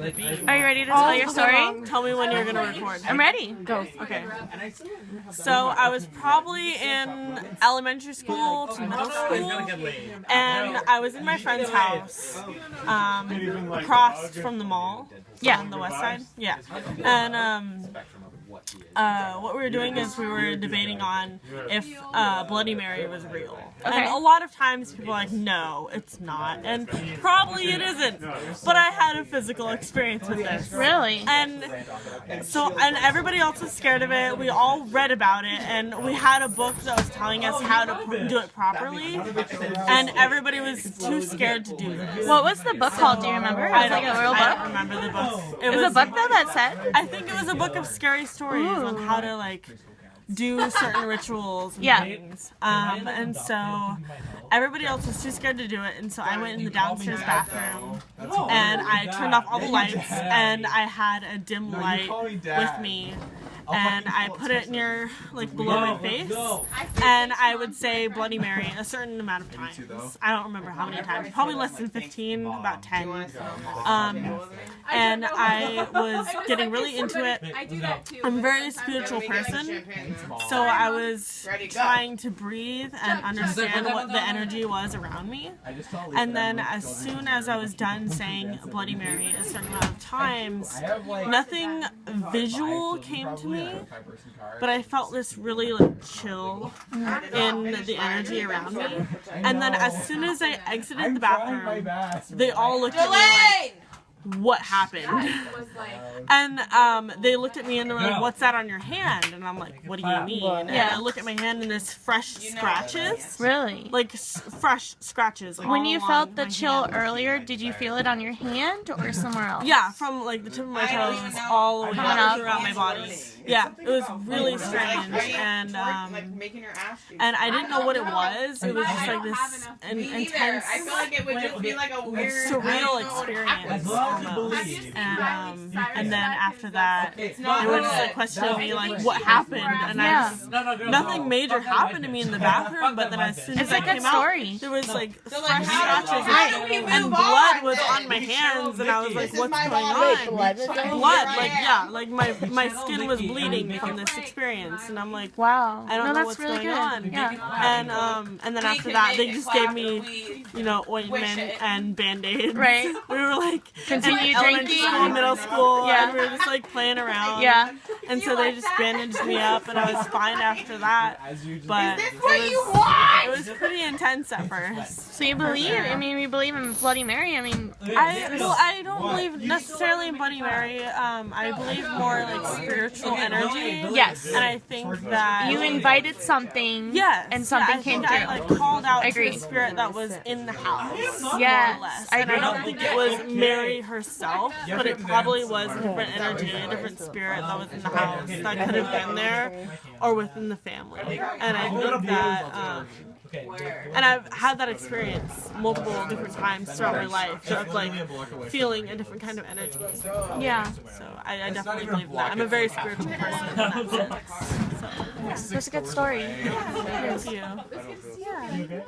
Are you ready to tell your story? Tell me when you're gonna record. I'm ready. Go. Okay. So I was probably in elementary school to middle school, and I was in my friend's house, across from the mall. Yeah. On the west side. Yeah. And what we were doing is we were debating on if Bloody Mary was real. Okay. And a lot of times people are like, no, it's not. And probably it isn't. But I had a physical experience with this. Really? And everybody else was scared of it. We all read about it. And we had a book that was telling us how to do it properly. And everybody was too scared to do this. What was the book called? Do you remember? It was like a real book? I don't remember the book. It was a book though that said? I think it was a book of scary stories on how to like do certain rituals and things. And so everybody else was too scared to do it, and so I went in the downstairs bathroom and I turned off all the lights and I had a dim light with me. And I put it near, like, below my face, and I would say Bloody Mary a certain amount of times. I don't remember how many times. Probably less than 15, about 10. And I was getting really into it. I'm a very spiritual person, so I was trying to breathe and understand what the energy was around me. And then as soon as I was done saying Bloody Mary a certain amount of times, nothing visual came to me, but I felt this really like chill in the energy around me. And then as soon as I exited the bathroom, they all looked at me like, what happened? And they looked at me and they were like, what's that on your hand? And I'm like, what do you mean? And I look at my hand and there's fresh scratches. Really? Like fresh scratches. When you felt the chill earlier, did you feel it on your hand or somewhere else? Yeah, from like the tip of my toes all the way up throughout my body. Yeah, it was really strange, and I didn't know what it was. It was just like this intense, I feel like it would just be like a weird, surreal experience almost. And then after that, they were just like questioning me like, what happened? And I just, nothing major happened to me in the bathroom. But then as soon as I came out, there was like fresh scratches and blood was on my hands, and I was like, what's going on? Blood, like like my skin was bleeding from this experience, and I'm like, wow, I don't know what's going on. And then after that, they just gave me, ointment and Band-Aids. Right. We were like continue elementary drinking, school, middle school, and we were just like playing around. Yeah. And so they just bandaged me up, and I was fine after that. But it was pretty intense at first. So you believe? I mean, we believe in Bloody Mary. I mean, I don't believe necessarily in Bloody Mary. I believe more like spiritual energy. Yes. And I think that you invited something. Yes. And something came through. I like called out to the spirit that was in the house. Yes. More or less. And I don't think it was Mary herself, but it probably was a different energy, a different spirit that was in the house that could have been there or within the family. And I think that and I've had that experience multiple different times throughout my life of like feeling a different kind of energy. Yeah. So I definitely believe that. I'm a very spiritual person in that sense. So that's a good story. thank you. Yeah.